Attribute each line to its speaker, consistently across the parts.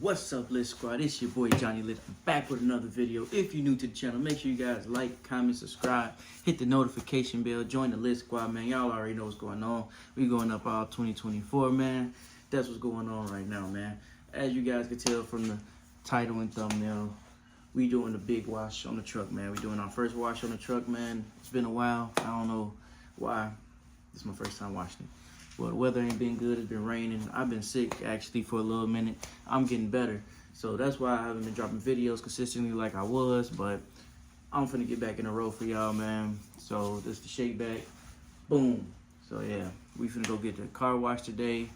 Speaker 1: What's up, Lit Squad? It's your boy Johnny Lit. I'm back with another video. If you're new to the channel, make sure you guys like, comment, subscribe, hit the notification bell, join the Lit Squad, man. Y'all already know what's going on. We going up all 2024, man. That's what's going on right now, man. As you guys can tell from the title and thumbnail, we doing the big wash on the truck, man. We doing our first wash on the truck, man. It's been a while. I don't know why. This is my first time washing it. Well, the weather ain't been good. It's been raining. I've been sick, actually, for a little minute. I'm getting better. So that's why I haven't been dropping videos consistently like I was. But I'm finna get back in the road for y'all, man. So this is the shake back. Boom. So, yeah. We finna go get the car wash today.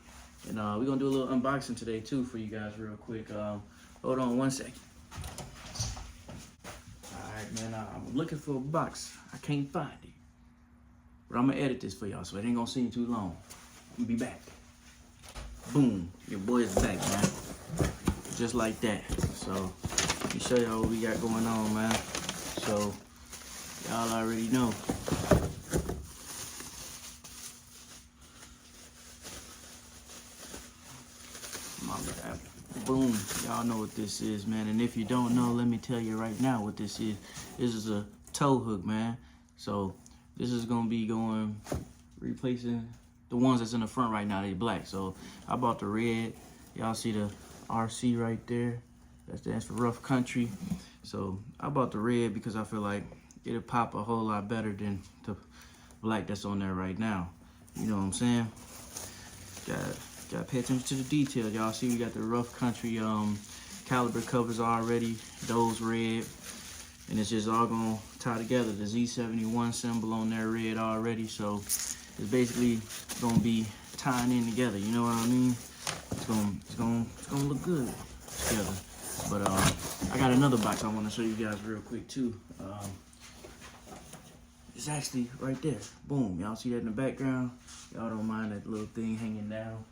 Speaker 1: And we're going to do a little unboxing today, too, for you guys real quick. Hold on one second. All right, man. I'm looking for a box. I can't find it. But I'm going to edit this for y'all, so it ain't going to seem too long. I'm gonna be back. Boom, your boy is back, man. Just like that. So, let me show y'all what we got going on, man. So, y'all already know. My bad. Boom, y'all know what this is, man. And if you don't know, let me tell you right now what this is. This is a tow hook, man. So, this is gonna be replacing the ones that's in the front right now. They black. So I bought the red. Y'all see the RC right there? That stands for Rough Country. So I bought the red because I feel like it'll pop a whole lot better than the black that's on there right now. You know what I'm saying? Gotta pay attention to the detail. Y'all see we got the Rough Country caliber covers already. Those red. And it's just all gonna tie together. The Z71 symbol on there red already. So it's basically gonna be tying in together. You know what I mean? It's gonna look good together. But I got another box I want to show you guys real quick too. It's actually right there. Boom! Y'all see that in the background? Y'all don't mind that little thing hanging down.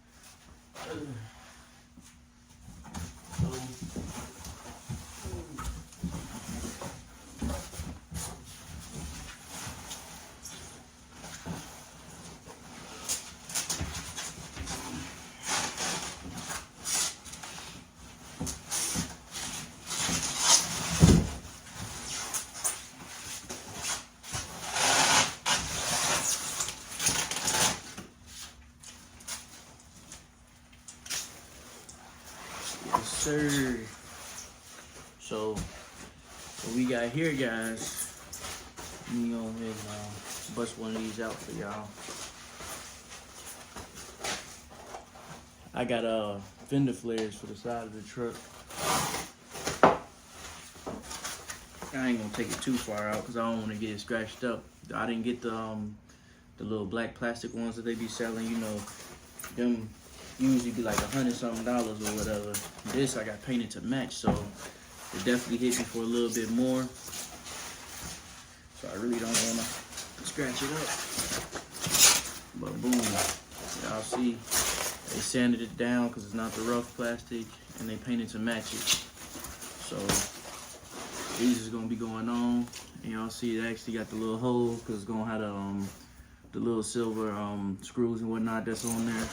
Speaker 1: Yes, sir. So, what we got here, guys, let me go ahead and bust one of these out for y'all. I got fender flares for the side of the truck. I ain't gonna take it too far out because I don't want to get it scratched up. I didn't get the little black plastic ones that they be selling. You know, them usually be like $100-something or whatever. This I got painted to match, so it definitely hit me for a little bit more. So I really don't want to scratch it up. But boom, y'all see, they sanded it down because it's not the rough plastic, and they painted to match it. So these is gonna be going on, and y'all see it actually got the little hole because it's gonna have the little silver screws and whatnot that's on there.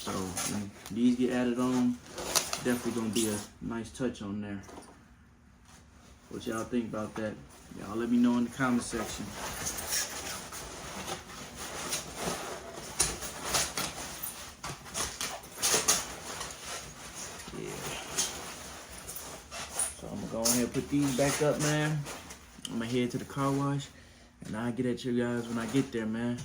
Speaker 1: So when these get added on, definitely gonna be a nice touch on there. What y'all think about that? Y'all let me know in the comment section. Yeah. So I'm gonna go ahead and put these back up, man. I'm gonna head to the car wash, and I'll get at you guys when I get there, man.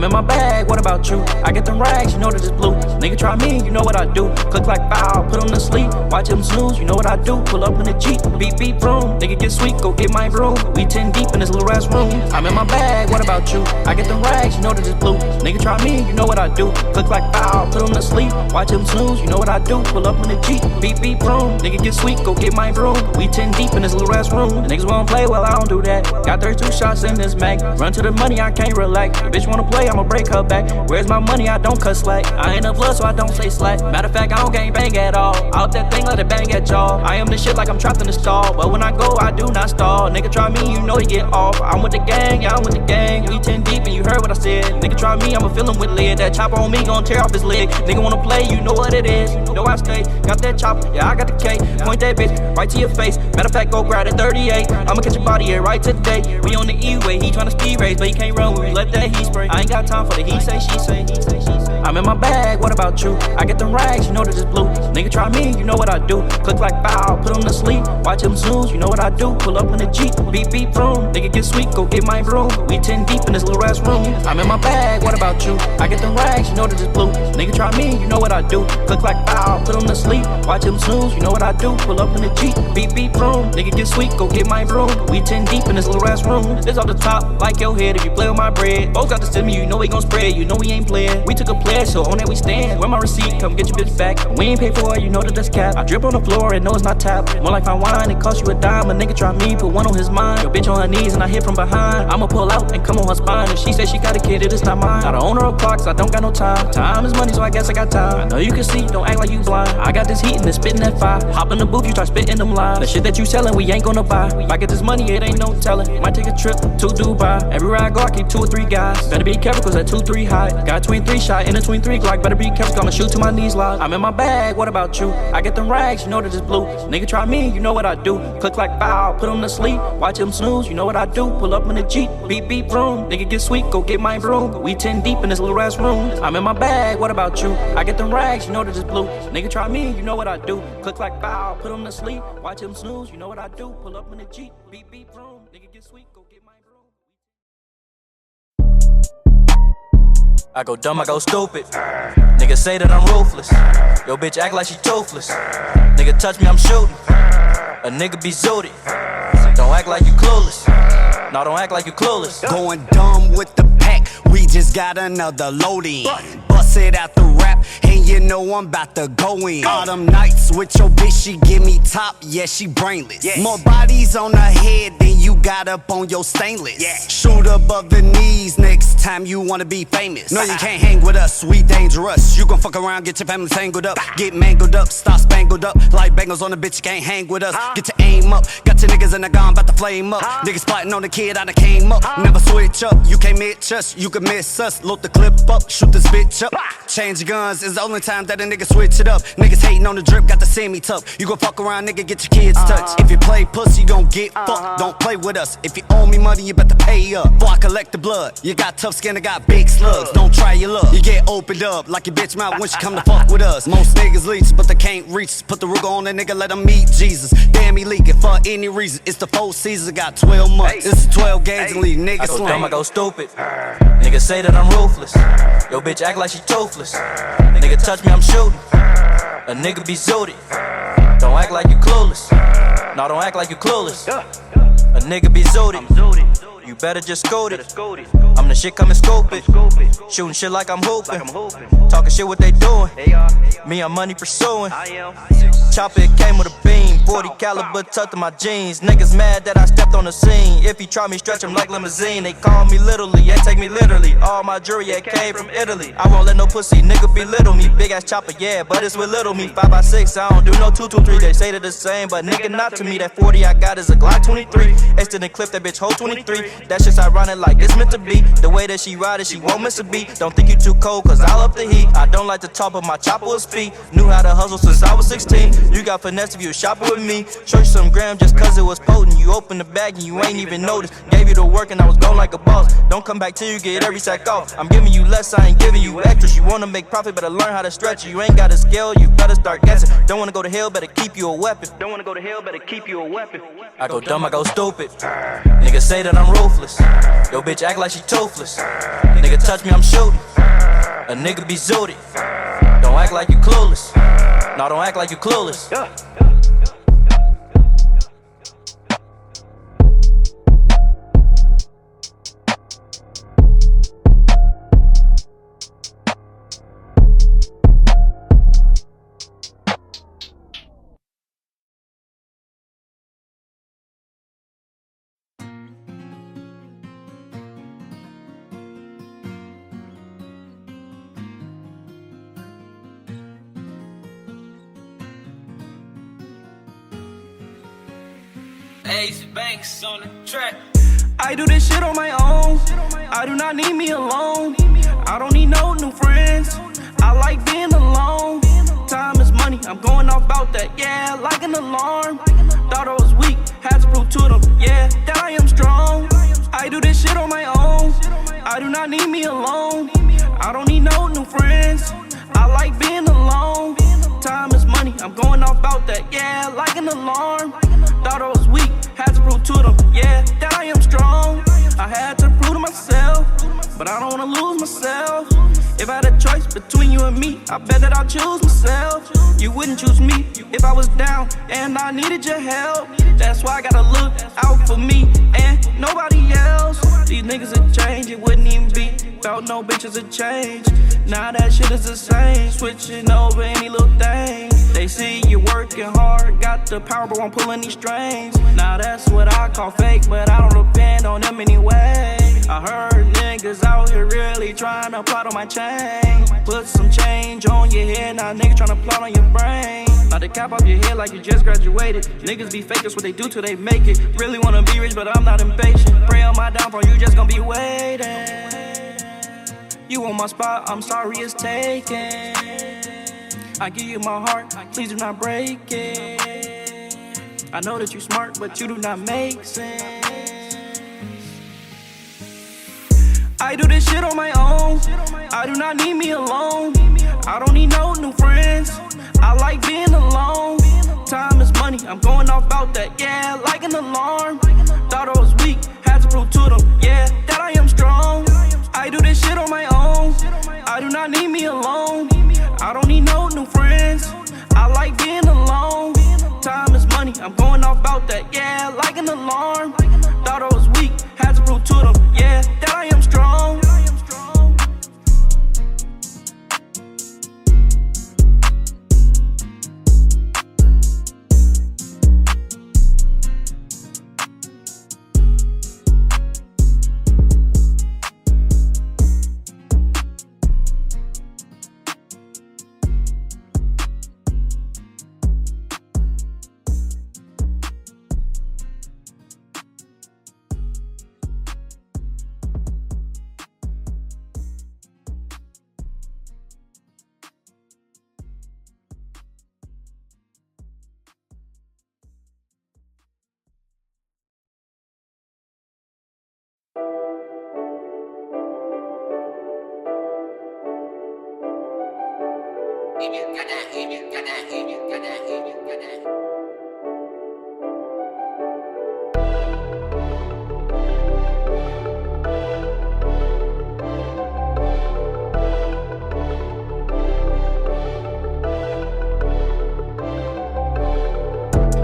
Speaker 2: I'm in my bag, what about you? I get them rags, you know that it's blue. Nigga try me, you know what I do. Click like bow, put him to sleep. Watch him snooze, you know what I do. Pull up in the Jeep, beep beep vroom. Nigga get sweet, go get my broom. We 10 deep in this little ass room. I'm in my bag, what about you? I get them rags, you know that it's blue. Nigga try me, you know what I do. Click like bow, put him to sleep. Watch him snooze, you know what I do. Pull up in the Jeep, beep beep vroom. Nigga get sweet, go get my broom. We 10 deep in this little ass room. The niggas wanna play, well I don't do that. Got 32 shots in this mag. Run to the money, I can't relax. The bitch wanna play, I'ma break her back. Where's my money? I don't cut slack. I ain't a blood, so I don't say slack. Matter of fact, I don't gang bang at all. Out that thing, let it bang at y'all. I am the shit like I'm trapped in the stall. But when I go, I do not stall. Nigga try me, you know he get off. I'm with the gang, yeah, I'm with the gang. We 10 deep and you heard what I said. Nigga try me, I'ma fill him with lead. That chopper on me gon' tear off his leg. Nigga wanna play, you know what it is. You know I stay, got that chopper, yeah, I got the K. Point that bitch right to your face. Matter of fact, go grab that 38. I'ma catch your body here right today. We on the E-way, he tryna speed race, but he can't run when we let that heat spray. I ain't got time for the he say, she say. I'm in my bag, what about you? I get them rags, you know that it's blue. Nigga try me, you know what I do. Click like bow, put him to sleep. Watch him snooze, you know what I do. Pull up in the Jeep, beep beep vroom. Nigga get sweet, go get my broom. We 10 deep in this little ass room. I'm in my bag, what about you? I get them rags, you know that it's blue. Nigga try me, you know what I do. Click like bow, put him to sleep. Watch him snooze, you know what I do. Pull up in the Jeep, beep beep vroom. Nigga get sweet, go get my broom. We 10 deep in this little ass room. This off the top, like your head if you play with my bread. Both got to send me, you know we gon' spread. You know we ain't playing. We took a pledge, so on that we stand. Where my receipt, come get your bitch back. We ain't pay for it, you know that that's cap. I drip on the floor and know it's not tap. More like fine wine, it cost you a dime. A nigga try me, put one on his mind. Your bitch on her knees and I hit from behind. I'ma pull out and come on her spine. If she say she got a kid, it is not mine. Not the owner of clocks, I don't got no time. Time is money, so I guess I got time. I know you can see, don't act like you blind. I got this heat and it's spitting that fire. Hop in the booth, you start spitting them lines. The shit that you selling, we ain't gonna buy. If I get this money, it ain't no telling. Might take a trip to Dubai. Everywhere I go, I keep 2 or 3 guys. Better be careful, cause that 2-3 high. Got 23 shot in a 23 Glock. Better be careful, I'ma shoot to my knees live. I'm in my bag, what about you? I get them rags, you know that it's blue. Nigga try me, you know what I do. Click like bow, put him to sleep. Watch him snooze, you know what I do. Pull up in the Jeep, beep beep vroom. Nigga get sweet, go get my broom. We 10 deep in this little ass room. I'm in my bag, what about you? I get them rags, you know that it's blue. Nigga try me, you know what I do. Click like bow, put him to sleep. Watch him snooze, you know what I do. Pull up in the Jeep, beep beep vroom. Nigga get sweet, go get my broom. I go dumb, I go stupid. Nigga say that I'm ruthless. Yo bitch act like she toothless. Nigga touch me, I'm shooting. A nigga be zooted. Don't act like you clueless. No, don't act like you clueless.
Speaker 3: Going dumb with the pack, we just got another load in. Bust it out the rap, and you know I'm about to go in. Autumn nights with your bitch, she give me top, yeah, she brainless. More bodies on her head than you got up on your stainless. Shoot above the knees next time you wanna be famous. No, you can't hang with us, we dangerous. You gon' fuck around, get your family tangled up. Get mangled up, start spangled up. Like bangles on the bitch, you can't hang with us. Get your aim up, got your niggas in the gun, about to flame up. Niggas plotting on the kid, I done came up. Never switch up, you can't mitch us, you can miss us. Load the clip up, shoot this bitch up. Change your guns, it's the only time that a nigga switch it up. Niggas hating on the drip, got the semi tough. You gon' fuck around, nigga, get your kids touched. If you play pussy, you gon' get fucked. Don't play with us. If you owe me money, you better pay up. Before I collect the blood, you got tough skin, I got big slugs. Don't try your luck, you get opened up like your bitch mouth when she come to fuck with us. Most niggas leech, but they can't reach us. Put the Ruger on that nigga, let him meet Jesus. Damn, he leaking for any reason. It's the 4 seasons, I got 12 months. It's the 12 gauge and leave niggas
Speaker 2: I go
Speaker 3: slang.
Speaker 2: dumb, I go stupid. Nigga say that I'm ruthless. Yo bitch act like she toothless. Nigga touch me, I'm shooting. A nigga be zooted. Don't act like you clueless. No, don't act like you clueless. A nigga be zooted. You better just scoot it. I'm the shit, come and scope it. Shooting shit like I'm hooping. Talking shit what they doing. Me, I'm money pursuing. Chopper, it came with a beam. 40 caliber tucked in my jeans. Niggas mad that I stepped on the scene. If he try me, stretch him like limousine. They call me literally, yeah, take me literally. All my jewelry, yeah, came from Italy. I won't let no pussy nigga belittle me. Big ass chopper, yeah, but it's with little me. 5x6, I don't do no 223. They say they're the same, but nigga not to me. That 40 I got is a Glock 23. Instant clip that bitch whole 23. That shit's ironic like it's meant to be. The way that she ride it, she won't miss a beat. Don't think you too cold, cause I'll up the heat. I don't like to talk, but my chopper will speak. Knew how to hustle since I was 16. You got finesse if you a shopper with with me. Show you some gram just cause it was potent. You opened the bag and you ain't even noticed. Gave you the work and I was gone like a boss. Don't come back till you get every sack off. I'm giving you less, I ain't giving you extras. You wanna make profit, better learn how to stretch it. You ain't got a scale, you better start guessing. Don't wanna go to hell, better keep you a weapon. Don't wanna go to hell, better keep you a weapon. I go dumb, I go stupid. Niggas say that I'm ruthless. Yo bitch act like she toothless. Nigga touch me, I'm shooting. A nigga be zooted. Don't act like you clueless. No, don't act like you clueless.
Speaker 4: Ace Banks on the track.
Speaker 2: I do this shit on my own. I do not need me alone. I don't need no new friends. I like being alone. Time is money, I'm going off about that, yeah, like an alarm. Thought I was weak, had to prove to them, yeah, that I am strong. I do this shit on my own. I do not need me alone. I don't need no new friends. I like being alone. Time is money, I'm going off about that, yeah, like an alarm. Thought I was weak, had to prove to them, yeah, that I am strong. I had to prove to myself, but I don't wanna lose myself. If I had a choice between you and me, I bet that I'll choose myself. You wouldn't choose me if I was down and I needed your help. That's why I gotta look out for me and nobody else. These niggas would change, it wouldn't even be about no bitches would change. Now that shit is the same, switching over any little thing. They see you working hard, got the power but won't pulling these strings. Now that's what I call fake, but I don't depend on them anyway. I heard niggas out here really trying to plot on my chain. Put some change on your head, now niggas trying to plot on your brain. Not to cap off your head like you just graduated. Niggas be fake, that's what they do till they make it. Really wanna be rich, but I'm not impatient. Pray on my downfall, you just gonna be waiting. You on my spot, I'm sorry it's taken. I give you my heart, please do not break it. I know that you smart, but you do not make sense. I do this shit on my own. I do not need me alone. I don't need no new friends. I like being alone. Time is money, I'm going off about that, yeah, like an alarm. Thought I was weak, had to prove to them, yeah, that I am strong. I do this shit on my own. I do not need me alone. I don't need no new friends. I like being alone. Time is money, I'm going off about that, yeah, like an alarm. Thought I was weak, had to prove to them, yeah, that I am strong.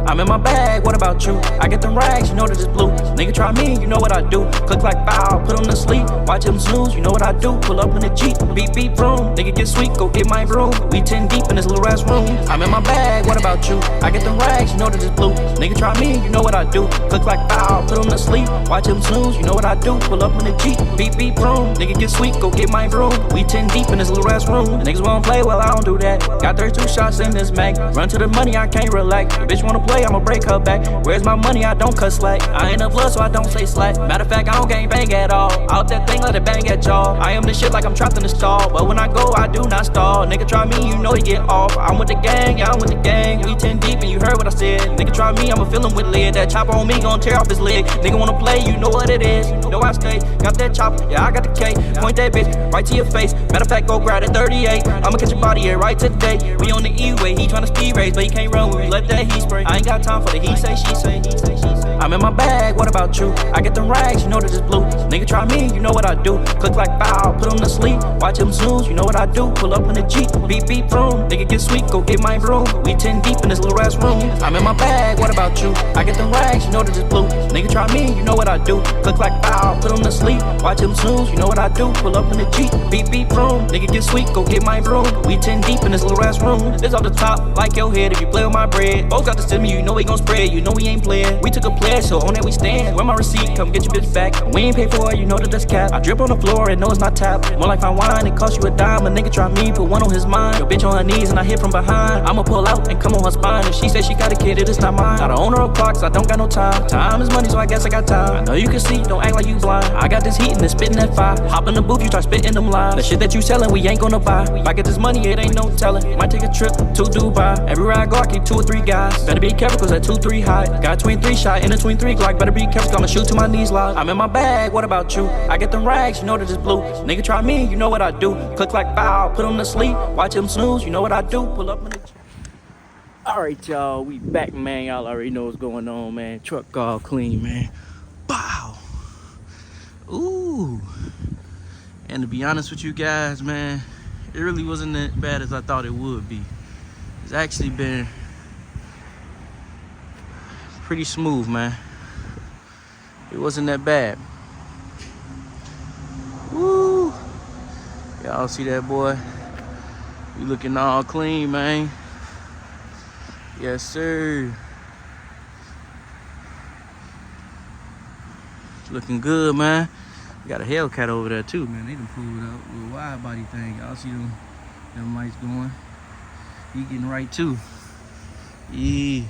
Speaker 2: I'm in my bag, what about you? I get them rags, you know that it's blue. Nigga try me, you know what I do. Click like bow, put on the sleep. Watch him snooze, you know what I do. Pull up in the Jeep, beep beep vroom. Nigga get sweet, go get my broom. We 10 deep in this little ass room. I'm in my bag, what about you? I get them rags, you know that it's blue. Nigga try me, you know what I do. Click like bow, put on the sleep. Watch him snooze, you know what I do. Pull up in the Jeep, beep beep vroom. Nigga get sweet, go get my broom. We 10 deep in this little ass room. The niggas wanna play, well I don't do that. Got 32 shots in this mag. Run to the money, I can't relax. The bitch wanna play, I'ma break her back. Where's my money? I don't cut slack. I ain't a blood, so I don't say slack. Matter of fact, I don't gang bang at all. Out that thing, let it bang at y'all. I am the shit like I'm trapped in the stall. But when I go, I do not stall. Nigga try me, you know he get off. I'm with the gang, yeah, I'm with the gang. We 10 deep and you heard what I said. Nigga try me, I'ma fill him with lead. That chopper on me gon' tear off his leg. Nigga wanna play, you know what it is. You know I stay, got that chopper, yeah, I got the K. Point that bitch right to your face. Matter of fact, go grab that 38. I'ma catch your body here right today. We on the E-way, he tryna speed race, but he can't run when we let that heat spray. I ain't got time for the he say, she say. I'm in my bag, what about you? I get them rags, you know that it's blue. Nigga try me, you know what I do. Click like bow, put him to sleep. Watch him snooze, you know what I do. Pull up in the Jeep, beep beep vroom. Nigga get sweet, go get my broom. We 10 deep in this little ass room. I'm in my bag, what about you? I get them rags, you know that it's blue. Nigga try me, you know what I do. Click like bow, put him to sleep. Watch him snooze, you know what I do. Pull up in the Jeep, beep beep vroom. Nigga get sweet, go get my broom. We 10 deep in this little ass room. This off the top, like your head if you play with my bread. Both got the stimmy, you know we gon' spread. You know we ain't playing. We took a pledge, so on that we stand. Where my receipt, come get your bitch back. We ain't pay for it, you know that that's cap. I drip on the floor and know it's not tap. More like fine wine, it cost you a dime. A nigga try me, put one on his mind. Your bitch on her knees and I hit from behind. I'ma pull out and come on her spine. If she say she got a kid, it is not mine. Not the owner of clocks, I don't got no time. Time is money, so I guess I got time. I know you can see, don't act like you blind. I got this heat and it's spitting that fire. Hop in the booth, you try spitting them lines. The shit that you selling, we ain't gonna buy. If I get this money, it ain't no telling. Might take a trip to Dubai. Everywhere I go, I keep 2 or 3 guys. Better be careful, cause that 2-3 high. Got 23 shot in a 23 Glock. Better be careful, I'ma shoot to my knees live. I'm in my bag, what about you? I get them rags, you know that it's blue. Nigga try me, you know what I do. Click like bow, put him to sleep. Watch him snooze, you know what I do. Pull up in the... Alright, y'all, we back, man. Y'all already know what's going on, man. Truck all clean, man. Bow. Ooh. And to be honest with you guys, man, it really wasn't that bad as I thought it would be. It's actually been pretty smooth, man. It wasn't that bad. Woo! Y'all see that, boy? We looking all clean, man. Yes, sir. It's looking good, man. We got a Hellcat over there too, man. They done pulled up with a wide body thing. Y'all see them lights going. He getting right too. Yeah.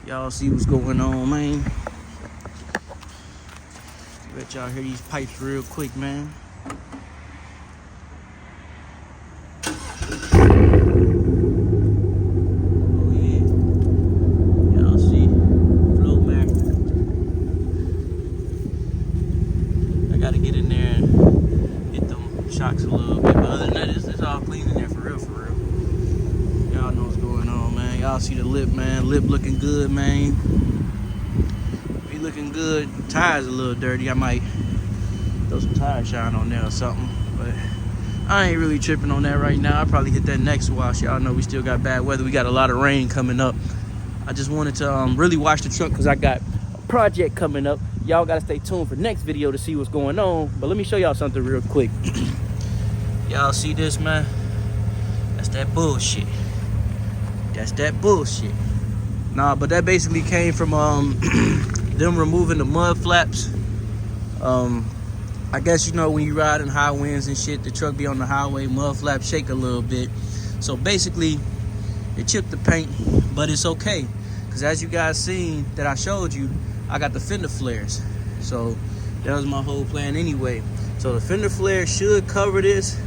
Speaker 2: Y'all see what's going on, man. Bet y'all hear these pipes real quick, man. Shocks a little bit, but other than that, it's all clean in there for real, for real. Y'all know what's going on, man. Y'all see the lip, man. Lip looking good, man. Be looking good. Tires a little dirty. I might throw some tire shine on there or something, but I ain't really tripping on that right now. I'll probably hit that next wash. Y'all know we still got bad weather. We got a lot of rain coming up. I just wanted to really wash the truck because I got a project coming up. Y'all gotta stay tuned for next video to see what's going on. But let me show y'all something real quick. Y'all see this, man? That's that bullshit. That's that bullshit. Nah, but that basically came from them removing the mud flaps. I guess, you know, when you ride in high winds and shit, the truck be on the highway, mud flaps shake a little bit. So basically, it chipped the paint, but it's okay. Because as you guys seen that I showed you, I got the fender flares. So that was my whole plan anyway. So the fender flare should cover this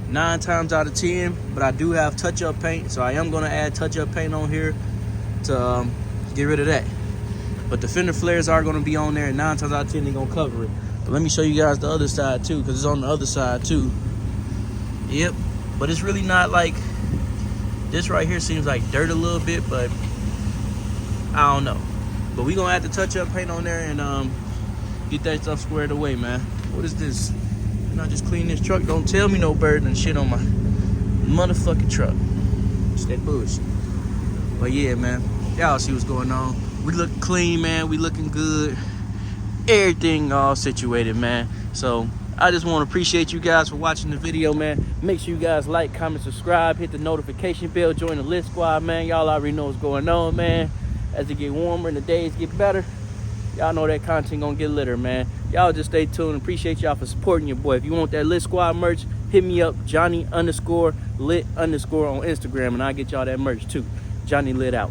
Speaker 2: 9 times out of 10, but I do have touch-up paint, so I am gonna add touch-up paint on here to get rid of that. But the fender flares are gonna be on there, and 9 times out of 10 they're gonna cover it. But let me show you guys the other side too, because it's on the other side too. Yep, but it's really not like, this right here seems like dirt a little bit, but I don't know. But we gonna add the touch-up paint on there and get that stuff squared away, man. What is this? And I just clean this truck. Don't tell me no bird and shit on my motherfucking truck. It's that bullshit. But yeah, man, y'all see what's going on. We look clean, man. We looking good. Everything all situated, man. So I just want to appreciate you guys for watching the video, man. Make sure you guys like, comment, subscribe, hit the notification bell, join the Lit Squad, man. Y'all already know what's going on, man. As it get warmer and the days get better, y'all know that content gonna get litter, man. Y'all just stay tuned. Appreciate y'all for supporting your boy. If you want that Lit Squad merch, hit me up, Johnny_Lit_ on Instagram, and I'll get y'all that merch too. Johnny Lit out.